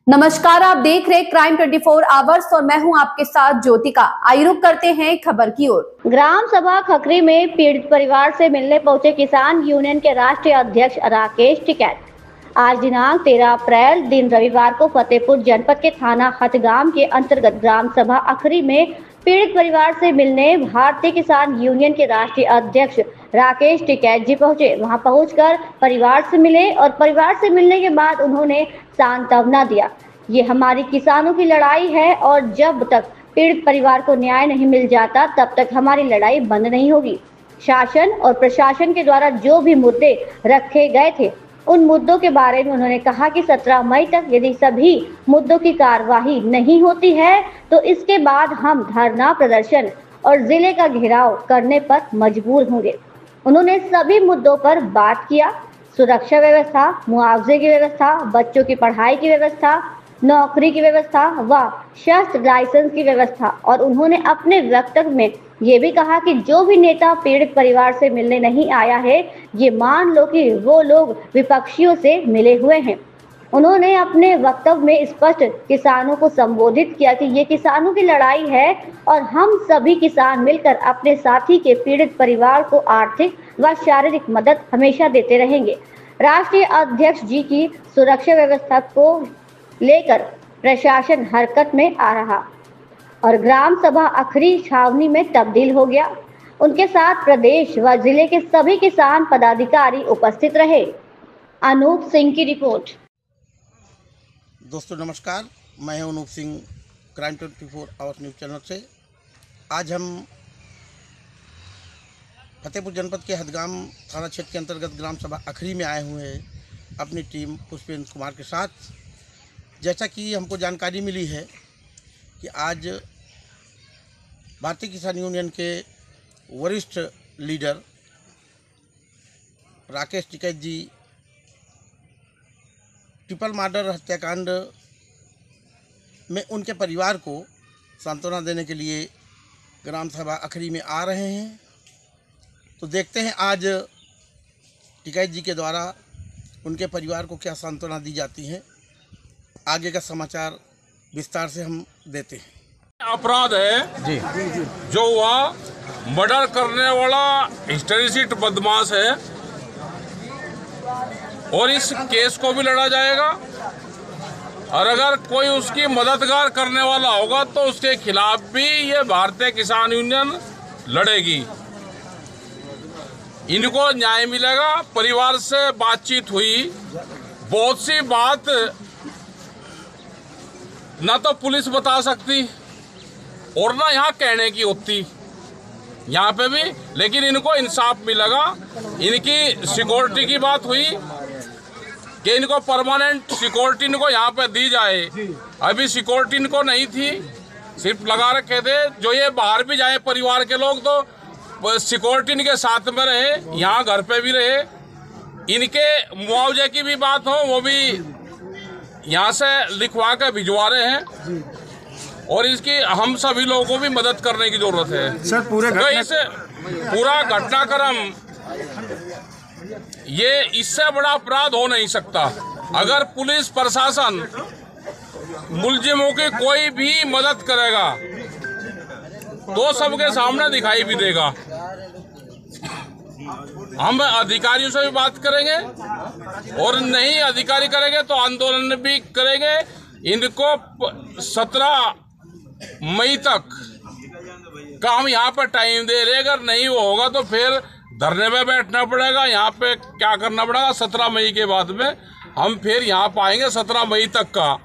नमस्कार, आप देख रहे क्राइम 24 आवर्स और मैं हूं आपके साथ ज्योतिका। आइए रुक करते हैं खबर की ओर। ग्राम सभा खखरी में पीड़ित परिवार से मिलने पहुंचे किसान यूनियन के राष्ट्रीय अध्यक्ष राकेश टिकैत आज दिनांक 13 अप्रैल दिन रविवार को फतेहपुर जनपद के थाना हथगाम के अंतर्गत ग्राम सभा अखरी में पीड़ित परिवार से मिलने भारतीय किसान यूनियन के राष्ट्रीय अध्यक्ष राकेश टिकैत जी पहुंचे। वहां पहुंचकर परिवार से मिले और परिवार से मिलने के बाद उन्होंने सांत्वना दिया। ये हमारी किसानों की लड़ाई है और जब तक पीड़ित परिवार को न्याय नहीं मिल जाता तब तक हमारी लड़ाई बंद नहीं होगी। शासन और प्रशासन के द्वारा जो भी मुद्दे रखे गए थे उन मुद्दों के बारे में उन्होंने कहा कि 17 मई तक यदि सभी मुद्दों की कार्यवाही नहीं होती है तो इसके बाद हम धरना प्रदर्शन और जिले का घेराव करने पर मजबूर होंगे। उन्होंने सभी मुद्दों पर बात किया। सुरक्षा व्यवस्था, मुआवजे की व्यवस्था, बच्चों की पढ़ाई की व्यवस्था, नौकरी की व्यवस्था व शस्त्र लाइसेंस की व्यवस्था। और उन्होंने अपने वक्तव्य में ये भी कहा कि जो भी नेता पीड़ित परिवार से मिलने नहीं आया है, ये मान लो कि वो लोग विपक्षियों से मिले हुए हैं। उन्होंने अपने वक्तव्य में स्पष्ट किसानों को संबोधित किया कि ये किसानों की लड़ाई है और हम सभी किसान मिलकर अपने साथी के पीड़ित परिवार को आर्थिक व शारीरिक मदद हमेशा देते रहेंगे। राष्ट्रीय अध्यक्ष जी की सुरक्षा व्यवस्था को लेकर प्रशासन हरकत में आ रहा और ग्राम सभा अखरी छावनी में तब्दील हो गया। उनके साथ प्रदेश व जिले के सभी किसान पदाधिकारी उपस्थित रहे। अनूप सिंह की रिपोर्ट। दोस्तों नमस्कार, मैं हूं Anoop Singh, crime 24 hours news channel से। आज हम फतेहपुर जनपद के हथगाम थाना क्षेत्र के अंतर्गत ग्राम सभा अखरी में आए हुए हैं अपनी टीम पुष्पेंद्र कुमार के साथ। जैसा कि हमको जानकारी मिली है कि आज भारतीय किसान यूनियन के वरिष्ठ लीडर राकेश टिकैत जी ट्रिपल मर्डर हत्याकांड में उनके परिवार को सांत्वना देने के लिए ग्राम सभा अखरी में आ रहे हैं। तो देखते हैं आज टिकैत जी के द्वारा उनके परिवार को क्या सांत्वना दी जाती है। आगे का समाचार विस्तार से हम देते हैं। अपराध है जी जो वह मर्डर करने वाला हिस्टेरिसिट बदमाश है और इस केस को भी लड़ा जाएगा और अगर कोई उसकी मददगार करने वाला होगा तो उसके खिलाफ भी ये भारतीय किसान यूनियन लड़ेगी। इनको न्याय मिलेगा। परिवार से बातचीत हुई, बहुत सी बात ना तो पुलिस बता सकती और ना यहाँ कहने की होती यहाँ पे भी, लेकिन इनको इंसाफ मिलेगा। इनकी सिक्योरिटी की बात हुई कि इनको परमानेंट सिक्योरिटी इनको यहाँ पे दी जाए। अभी सिक्योरिटी इनको नहीं थी, सिर्फ लगा रखे थे। जो ये बाहर भी जाए परिवार के लोग तो सिक्योरिटी इनके साथ में रहे, यहाँ घर पे भी रहे। इनके मुआवजे की भी बात हो वो भी यहाँ से लिखवा कर भिजवा रहे हैं और इसकी हम सभी लोगों को भी मदद करने की जरूरत है सर। पूरा घटनाक्रम ये इससे बड़ा अपराध हो नहीं सकता। अगर पुलिस प्रशासन मुलजिमों की कोई भी मदद करेगा तो सबके सामने दिखाई भी देगा। हम अधिकारियों से भी बात करेंगे और नहीं अधिकारी करेंगे तो आंदोलन भी करेंगे। इनको 17 मई तक का हम यहाँ पर टाइम दे रहे। अगर नहीं वो होगा तो फिर धरने में बैठना पड़ेगा। यहाँ पे क्या करना पड़ेगा, 17 मई के बाद में हम फिर यहाँ पाएंगे। 17 मई तक का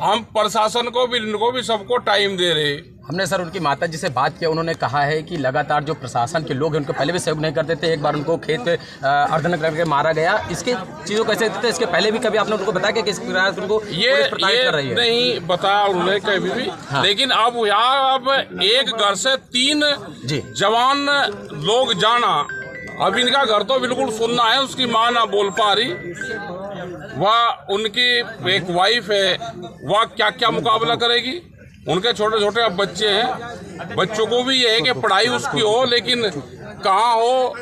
हम प्रशासन को भी इनको भी सबको टाइम दे रहे। हमने सर उनकी माता जी से बात किया, उन्होंने कहा है कि लगातार जो प्रशासन के लोग हैं उनको पहले भी सहयोग नहीं करते थे। एक बार उनको खेत पे अर्धनग्न करके मारा गया। इसकी चीज़ों कैसे थे, इसके पहले भी कभी आपने उनको बताया कि किस प्रकार उनको ये कर रही है? नहीं बताया उन्होंने कभी भी। हाँ। लेकिन अब यहाँ अब एक घर से 3 जवान लोग जाना, अब इनका घर तो बिल्कुल सुनना है। उसकी माँ ना बोल पा रही, वह उनकी एक वाइफ है, वह क्या क्या मुकाबला करेगी। उनके छोटे छोटे अब बच्चे हैं, बच्चों को भी ये है कि पढ़ाई उसकी हो, लेकिन कहाँ हो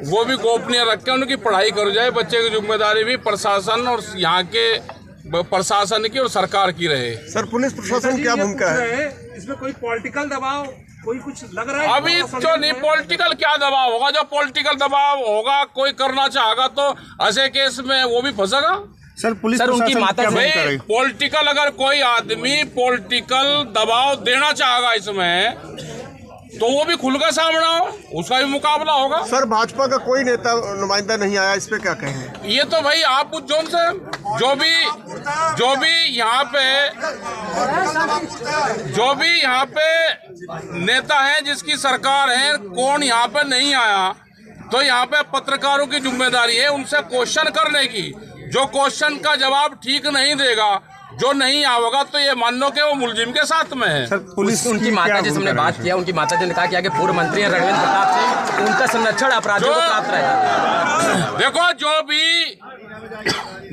वो भी गोपनीय रख के उनकी पढ़ाई कर जाए। बच्चे की जिम्मेदारी भी प्रशासन और यहाँ के प्रशासन की और सरकार की रहे। सर पुलिस प्रशासन क्या भूमिका है इसमें? कोई पॉलिटिकल दबाव, कोई कुछ लग रहा है? अभी जो नहीं पॉलिटिकल क्या दबाव होगा, जो पॉलिटिकल दबाव होगा कोई करना चाहेगा तो ऐसे केस में वो भी फंसेगा। सर पुलिस सर उनकी माता भाई पॉलिटिकल अगर कोई आदमी पॉलिटिकल दबाव देना चाहेगा इसमें तो वो भी खुलकर सामने हो, उसका भी मुकाबला होगा। सर भाजपा का कोई नेता नुमाइंदा नहीं आया, इस पे क्या कहेंगे? ये तो भाई आप पूछ जोन से जो भी यहाँ पे नेता है जिसकी सरकार है, कौन यहाँ पे नहीं आया, तो यहाँ पे पत्रकारों की जिम्मेदारी है उनसे क्वेश्चन करने की। जो क्वेश्चन का जवाब ठीक नहीं देगा, जो नहीं आएगा, तो ये मान लो कि वो मुलजिम के साथ में है। सर पुलिस उनकी माता जी से हमने बात किया, उनकी माता जी ने कहा कि पूर्व मंत्री रणवीर प्रताप सिंह, उनका संरक्षण अपराधियों को प्राप्त रहेगा। देखो जो भी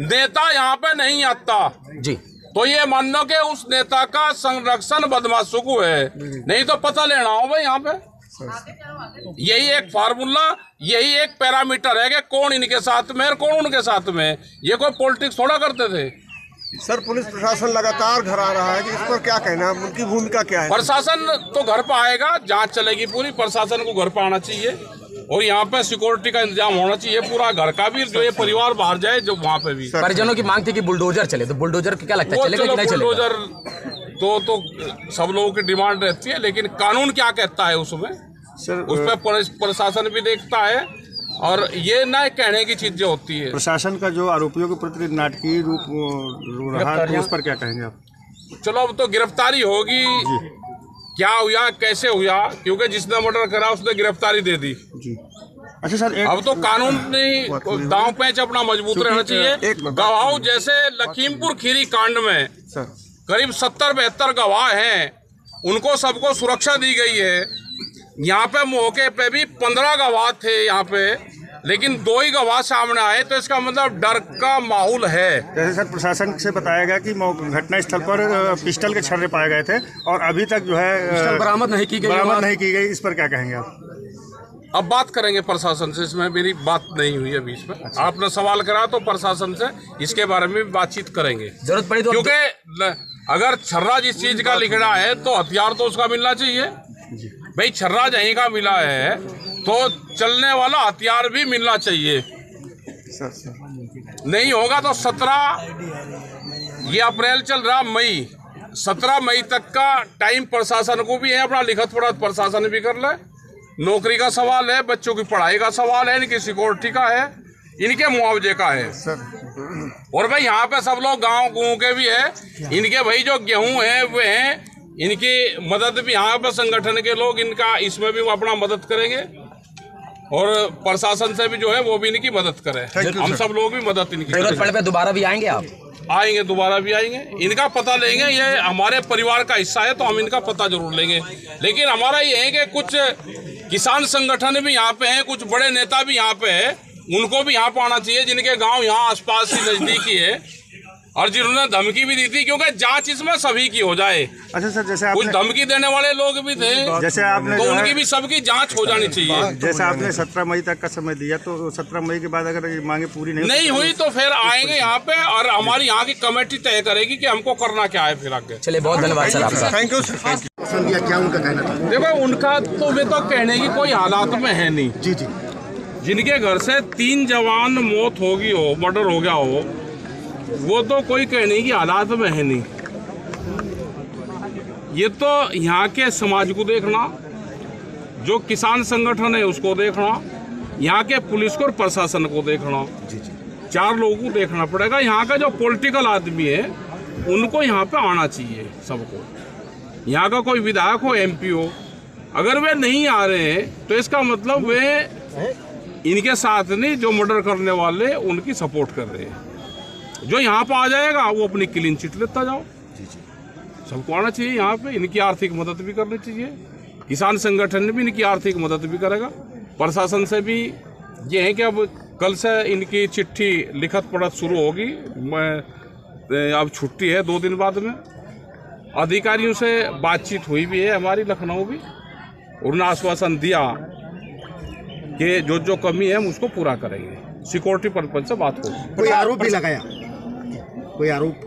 नेता यहाँ पे नहीं आता जी, तो ये मान लो कि उस नेता का संरक्षण बदमाशों को है, नहीं तो पता लेना हो भाई यहाँ पे। यही एक फार्मूला, यही एक पैरामीटर है कि कौन इनके साथ में और कौन उनके साथ में। ये कोई पॉलिटिक्स थोड़ा करते थे। सर पुलिस प्रशासन लगातार घर आ रहा है कि इस पर क्या कहना है, उनकी भूमिका क्या है? प्रशासन तो घर पर आएगा, जांच चलेगी पूरी, प्रशासन को घर पर आना चाहिए और यहाँ पे सिक्योरिटी का इंतजाम होना चाहिए पूरा घर का भी, जो ये परिवार बाहर जाए जो वहाँ पे भी। परिजनों की मांग थी कि बुलडोजर चले, तो बुलडोजर क्या लगता है चलेगा कि नहीं चलेगा? बुलडोजर तो सब लोगों की डिमांड रहती है, लेकिन कानून क्या कहता है उसमें, उस पर प्रशासन भी देखता है और ये ना कहने की चीजें होती है। प्रशासन का जो आरोपियों के प्रति नाटकीय रूप रहा है, उस पर क्या कहेंगे आप? चलो अब तो गिरफ्तारी होगी, क्या हुआ कैसे हुआ, क्योंकि जिसने मर्डर करा उसने गिरफ्तारी दे दी जी। अच्छा सर अब तो कानून नहीं दांव पैंच अपना मजबूत रहना चाहिए। गवाहों जैसे लखीमपुर खीरी कांड में करीब 70-72 गवाह हैं, उनको सबको सुरक्षा दी गई है। यहाँ पे मौके पे भी 15 गवाह थे यहाँ पे, लेकिन 2 ही गवाह सामने आए, तो इसका मतलब डर का माहौल है। जैसे सर प्रशासन से बताया गया कि घटना स्थल पर पिस्टल के छर्रे पाए गए थे और अभी तक जो है बरामद नहीं की गई, इस पर क्या कहेंगे आप? अब बात करेंगे प्रशासन से, इसमें मेरी बात नहीं हुई अभी इसमें। अच्छा। आपने सवाल करा तो प्रशासन से इसके बारे में भी बातचीत करेंगे, जरूरत पड़ी तो। क्योंकि अगर छर्रा जिस चीज का लिखना है तो हथियार तो उसका मिलना चाहिए भाई। छर्रा जहीं का मिला है तो चलने वाला हथियार भी मिलना चाहिए। नहीं होगा तो 17 ये अप्रैल चल रहा, मई 17 मई तक का टाइम प्रशासन को भी है, अपना लिखत पढ़त प्रशासन भी कर ले। नौकरी का सवाल है, बच्चों की पढ़ाई का सवाल है, इनकी सिक्योरिटी का है, इनके मुआवजे का है। और भाई यहाँ पे सब लोग गाँव के भी है, इनके भाई जो गेहूं है वे हैं, इनकी मदद भी यहाँ पे संगठन के लोग इनका इसमें भी वो अपना मदद करेंगे और प्रशासन से भी जो है वो भी इनकी मदद करे। हम सब लोग भी मदद इनकी जरूरत पड़े पे दोबारा भी आएंगे आप? आएंगे, दोबारा भी आएंगे, इनका पता लेंगे। ये हमारे परिवार का हिस्सा है तो हम इनका पता जरूर लेंगे। लेकिन हमारा ये है कि कुछ किसान संगठन भी यहाँ पे हैं, कुछ बड़े नेता भी यहाँ पे है, उनको भी यहाँ पे आना चाहिए, जिनके गाँव यहाँ आसपास ही नजदीकी है और जिन्होंने धमकी भी दी थी, क्योंकि जांच इसमें सभी की हो जाए। अच्छा सर, जैसे कुछ धमकी देने वाले लोग भी थे, जैसे आपने तो उनकी भी सबकी जांच हो जानी चाहिए। जैसे आपने 17 मई तक का समय दिया, तो 17 मई के बाद अगर मांगे पूरी नहीं हुई तो फिर आएंगे यहाँ पे और हमारी यहाँ की कमेटी तय करेगी कि हमको करना क्या है फिर आगे। चलिए बहुत धन्यवाद सर आपका। Thank you sir. क्या उनका कहना था? देखो उनका तो वे तो कहने की कोई हालात में है नहीं जी जी। जिनके घर से 3 जवान मौत होगी हो, मर्डर हो गया हो, वो तो कोई कहने की हालात में है नहीं। ये तो यहाँ के समाज को देखना, जो किसान संगठन है उसको देखना, यहाँ के पुलिस को और प्रशासन को देखना, 4 लोगों को देखना पड़ेगा। यहाँ का जो पॉलिटिकल आदमी है उनको यहाँ पे आना चाहिए सबको। यहाँ का कोई विधायक हो, MP हो, अगर वे नहीं आ रहे हैं तो इसका मतलब वे इनके साथ नहीं, जो मर्डर करने वाले उनकी सपोर्ट कर रहे हैं। जो यहाँ पे आ जाएगा वो अपनी क्लीन चिट लेता जाओ। सबको आना चाहिए यहाँ पे, इनकी आर्थिक मदद भी करनी चाहिए। किसान संगठन भी इनकी आर्थिक मदद भी करेगा। प्रशासन से भी ये है कि अब कल से इनकी चिट्ठी लिखत पढ़त शुरू होगी। अब छुट्टी है 2 दिन बाद में। अधिकारियों से बातचीत हुई भी है हमारी, लखनऊ भी, उन्होंने आश्वासन दिया कि जो कमी है हम उसको पूरा करेंगे। सिक्योरिटी पर्पज से बात होगी। कोई आरोप भी लगाया? कोई आरोप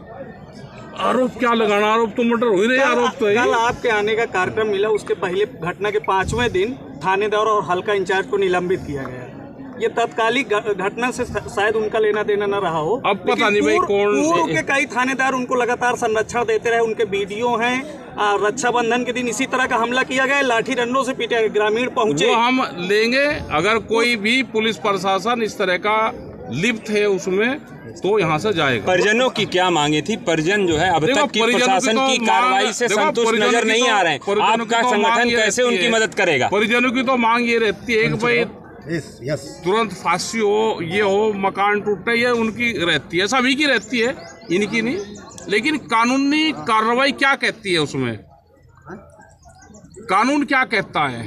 आरोप क्या लगाना, आरोप तो मर्डर हो ही नहीं, आरोप तो है। कल आपके आने का कार्यक्रम मिला, उसके पहले घटना के 5वें दिन थानेदार और हल्का इंचार्ज को निलंबित किया गया। ये तत्कालिक घटना से शायद उनका लेना देना न रहा हो। अब पता नहीं भाई कौन पूर्व के कई थानेदार उनको लगातार संरक्षण देते रहे, उनके वीडियो हैं। रक्षाबंधन के दिन इसी तरह का हमला किया गया, लाठी डंडों से पीटा गया, ग्रामीण पहुंचे। वो हम लेंगे, अगर कोई भी पुलिस प्रशासन इस तरह का लिप्त है उसमें तो यहाँ से जाएगा। परिजनों की क्या मांगे थी? परिजन जो है अब तक की प्रशासन की कार्रवाई से संतुष्ट नजर नहीं आ रहे हैं। आपका संगठन कैसे उनकी मदद करेगा? परिजनों की तो मांग ये रहती है कि भाई तुरंत फांसी हो, ये हो, मकान टूटे, ये उनकी रहती है, सभी की रहती है, इनकी नहीं। लेकिन कानूनी कार्रवाई क्या कहती है उसमें, कानून क्या कहता है,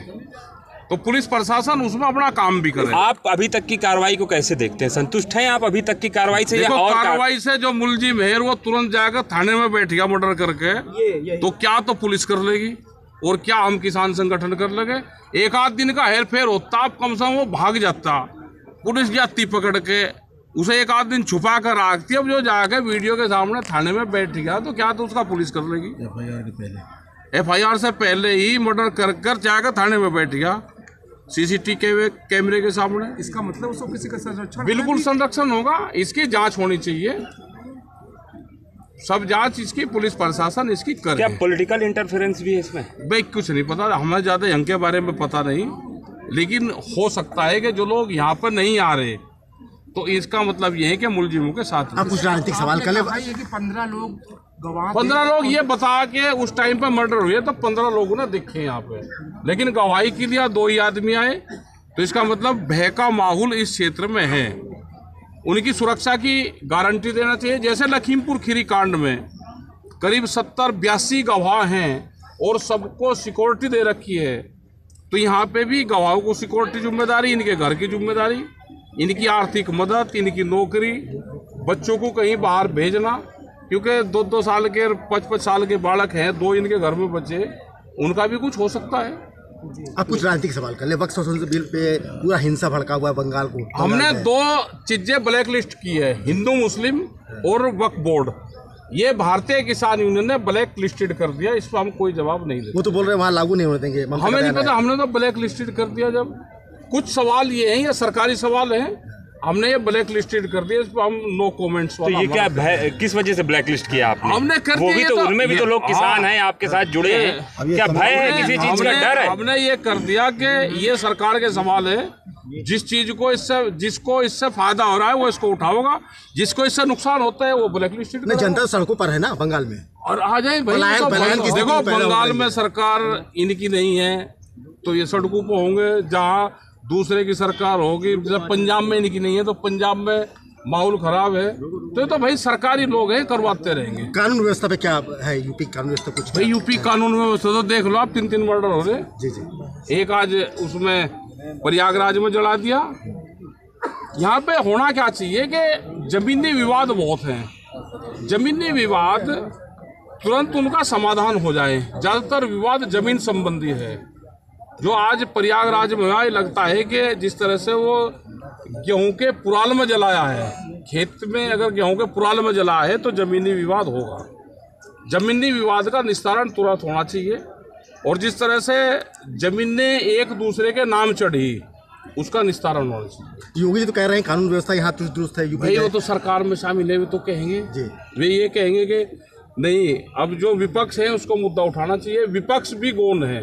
तो पुलिस प्रशासन उसमें अपना काम भी करे। आप अभी तक की कार्रवाई को कैसे देखते हैं? संतुष्ट हैं आप अभी तक की कार्रवाई से? देखो, कार्रवाई से जो मुलजिम है वो तुरंत जाकर थाने में बैठ गया मर्डर करके, तो क्या तो पुलिस कर लेगी और क्या हम किसान संगठन कर लेंगे। एक आध दिन का हेर फेर होता, आप कम से कम वो भाग जाता, पुलिस जाती पकड़ के, उसे एक आध दिन छुपा कर रखती। अब जो जाकर वीडियो के सामने थाने में बैठ गया तो क्या तो उसका पुलिस कर लेगी। FIR से पहले ही मर्डर कर जाकर थाने में बैठ गया CCTV कैमरे के सामने। इसका मतलब उसको किसी का संरक्षण, बिल्कुल संरक्षण होगा, इसकी जांच होनी चाहिए, सब जांच इसकी पुलिस प्रशासन इसकी करे। क्या पॉलिटिकल इंटरफेरेंस भी है इसमें? भाई कुछ नहीं पता, हमें ज्यादा यहाँ के बारे में पता नहीं, लेकिन हो सकता है कि जो लोग यहाँ पर नहीं आ रहे तो इसका मतलब ये है कि मुलजिमों के साथ। आप कुछ राजनीतिक सवाल कर ले। 15 लोग ये बता के उस टाइम पे मर्डर हुए तो 15 लोगों ने दिखे यहाँ पे, लेकिन गवाही के लिए 2 ही आदमी आए, तो इसका मतलब भय का माहौल इस क्षेत्र में है। उनकी सुरक्षा की गारंटी देना चाहिए। जैसे लखीमपुर खीरी कांड में करीब 70-82 गवाह हैं और सबको सिक्योरिटी दे रखी है, तो यहाँ पे भी गवाहों को सिक्योरिटी जिम्मेदारी, इनके घर की जिम्मेदारी, इनकी आर्थिक मदद, इनकी नौकरी, बच्चों को कहीं बाहर भेजना, क्योंकि 2-2 साल के 5-5 साल के बालक हैं, 2 इनके घर में बच्चे, उनका भी कुछ हो सकता है। आप कुछ राजनीतिक सवाल कर ले। वक्फ संशोधन बिल पे पूरा हिंसा भड़का हुआ है बंगाल को। हमने 2 चीजें ब्लैक लिस्ट की है, हिंदू मुस्लिम और वक्फ बोर्ड। ये भारतीय किसान यूनियन ने ब्लैक लिस्टेड कर दिया, इस पर हम कोई जवाब नहीं देते। वो तो बोल रहे हैं वहाँ लागू नहीं होने देंगे। हमें नहीं पता, हमने तो ब्लैक लिस्टेड कर दिया। जब कुछ सवाल ये हैं, ये सरकारी सवाल हैं, हमने ये ब्लैक लिस्टेड कर दिया, इस पर हम नो कमेंट्स। तो ये क्या किस वजह से ब्लैक लिस्ट किया आपने? हमने कर वो भी तो उनमें भी तो लोग किसान हैं, आपके साथ जुड़े हैं, क्या भय है, किसी चीज का डर है? हमने ये कर दिया कि ये सरकार के सवाल है, जिस चीज को जिसको इससे फायदा हो रहा है वो इसको उठाओगा, जिसको इससे नुकसान होता है वो ब्लैक लिस्टेड। जनता सड़कों पर है ना बंगाल में, और आ जाए भाई। देखो, बंगाल में सरकार इनकी नहीं है तो ये सड़कों पर होंगे, जहाँ दूसरे की सरकार होगी। जब पंजाब में इनकी नहीं है तो पंजाब में माहौल खराब है, तो ये तो भाई सरकारी लोग हैं, करवाते रहेंगे। कानून व्यवस्था पे क्या है यूपी कानून व्यवस्था? कुछ भाई यूपी कानून व्यवस्था तो देख लो आप, 3 मर्डर हो रहे। जी। एक आज उसमें प्रयागराज में जला दिया। यहाँ पे होना क्या चाहिए कि जमीनी विवाद बहुत हैं, जमीनी विवाद तुरंत उनका समाधान हो जाए। ज्यादातर विवाद जमीन संबंधी है। जो आज प्रयागराज में हुआ, लगता है कि जिस तरह से वो गेहूं के पुराल में जलाया है, खेत में अगर गेहूं के पुराल में जलाया है तो जमीनी विवाद होगा। जमीनी विवाद का निस्तारण तुरंत होना चाहिए, और जिस तरह से जमीनें एक दूसरे के नाम चढ़ी उसका निस्तारण होना चाहिए। योगी जी तो कह रहे हैं कानून व्यवस्था यहाँ दुरुस्त है। भाई वो तो सरकार में शामिल है, वे तो कहेंगे जी। वे ये कहेंगे कि नहीं, अब जो विपक्ष है उसको मुद्दा उठाना चाहिए। विपक्ष भी गौण है,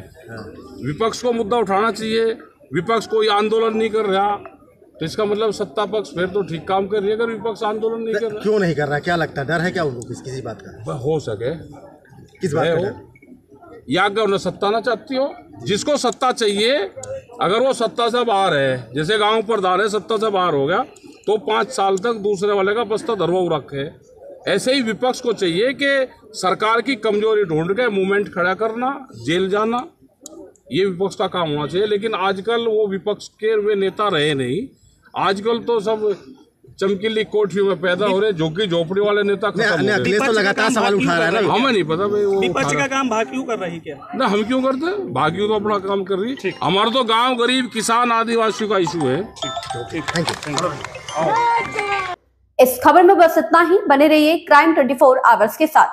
विपक्ष को मुद्दा उठाना चाहिए। विपक्ष कोई आंदोलन नहीं कर रहा तो इसका मतलब सत्ता पक्ष फिर तो ठीक काम कर रही है। अगर विपक्ष आंदोलन नहीं कर रहा, क्यों नहीं कर रहा? क्या लगता है, डर है क्या उनको किसी बात का? हो सके किस बात का? या अगर उन्हें सत्ता ना चाहती हो, जिसको सत्ता चाहिए, अगर वो सत्ता से बाहर है, जैसे गांव प्रधान है सत्ता से बाहर हो गया तो 5 साल तक दूसरे वाले का बस्ता धरवा रखे। ऐसे ही विपक्ष को चाहिए कि सरकार की कमजोरी ढूंढ के मूवमेंट खड़ा करना, जेल जाना, ये विपक्ष का काम होना चाहिए। लेकिन आजकल वो विपक्ष के वे नेता रहे नहीं। आजकल तो सब चमकीली कोठियों में पैदा हो रहे, झुग्गी झोपड़ी वाले नेता खत्म हो गए। तो लगातार सवाल उठा रहा है ना, हमें नहीं पता भाई वो विपक्ष का काम भाकियू कर रही क्या? ना, हम क्यों करते? भाकियू तो अपना काम कर रही है। हमारा तो गांव गरीब किसान आदिवासियों का इशू है। इस खबर में बस इतना ही। बने रहिए क्राइम 24 आवर्स के साथ।